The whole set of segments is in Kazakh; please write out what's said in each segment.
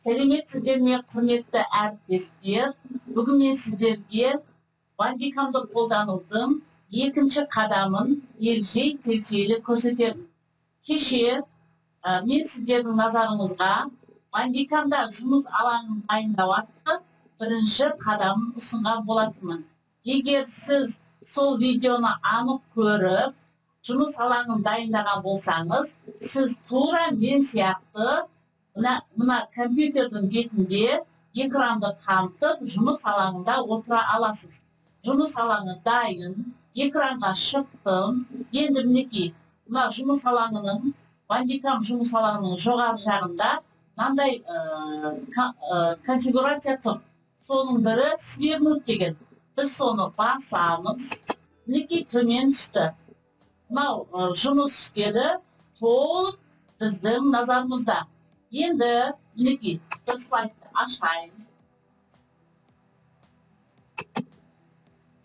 Сәлеметсіздер ме, құрметті әріптестер? Бүгін мен сіздерге бандикамды қолданудың екінші қадамын егжей-тегжейлі көрсетемін. Кеше мен сіздердің назарыңызға бандикамда жұмыс алаңын дайындау атты бірінші қадамын ұсынған болатынмын. Егер сіз сол видеоны анық көріп, жұмыс алаңын дайындаған болсаңыз, сіз тура мен сияқты мына компьютердің бетінде экранды қамтып, жұмыс алаңында отыра аласыз. Жұмыс алаңы дайын, экранға шықтым. Енді мінекей, мына жұмыс алаңының, бандикам жұмыс алаңының жоғары жағында мынандай конфигурация тұр. Соның бірі свернуть деген. Біз соны басамыз. Мінекей төмен түсті. Мынау жұмыс істеді, толық біздің назарымызда. Енді мінекей бір слайдты ашайын.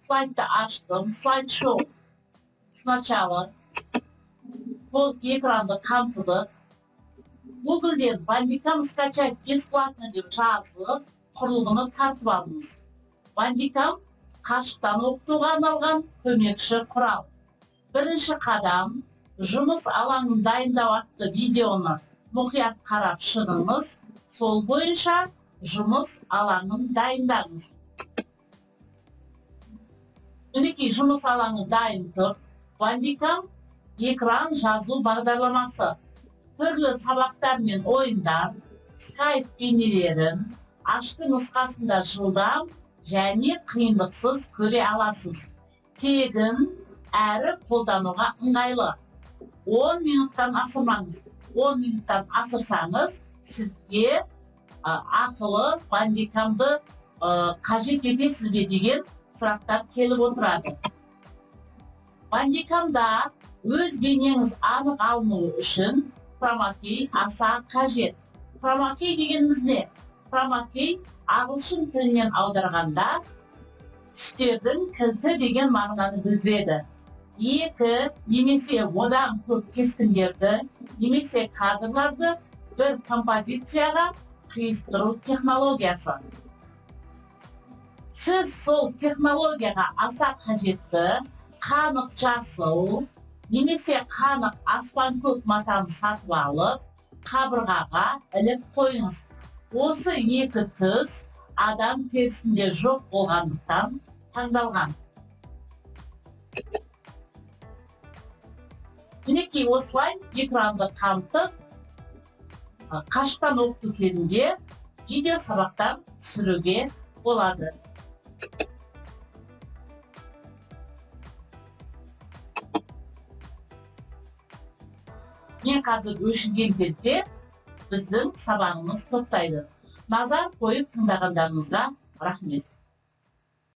Слайдты аштым. Слайд-шоу. Сначала толық экранды қамтыдық. Google'ден бандикам скачать бесплатно деп жазып, құрылғыны тартып алыңыз. Бандикам қашықтан оқытуға арналған көмекші құрал. Бірінші қадам, жұмыс алаңын дайындау атты видеоны мұқият қарап шығыңыз, сол бойынша жұмыс алаңын дайындаңыз. Мінекей жұмыс алаңы дайын тұр. Бандикам экран жазу бағдарламасы. Түрлі сабақтар мен ойындар, скайп бейнелерін ашты нұсқасында жылдам және қиындықсыз көре аласыз. Тегін әрі қолдануға ыңғайлы. 10 минуттан асырмаңыз. 10 минуттан асырсаңыз, сізге ақылы бандикамды қажет етесіз бе деген сұрақтар келіп отырады. Бандикамда өз бейнеңіз анық алыну үшін хромакей аса қажет. Хромакей дегеніміз не? Хромакей ағылшын тілінен аударғанда түстердің кілті деген мағынаны білдіреді. Екі немесе одан көп кескіндерді, немесе кадрларды бір композицияға қиыстыру технологиясы. Сіз сол технологияға аса қажетті қанық жасыл, немесе қанық аспан көк матаны сатып алып, қабырғаға іліп қойыңыз. Осы екі түс адам терісінде жоқ болғандықтан таңдалған. Мінекей осылай экранды қамтып, қашықтан оқыту кезінде видео сабақтар түсіруге болады. Мен қазір өшінген кезде біздің сабағымыз тоқтайды. Назар қойып тыңдағандарыңызға рахмет.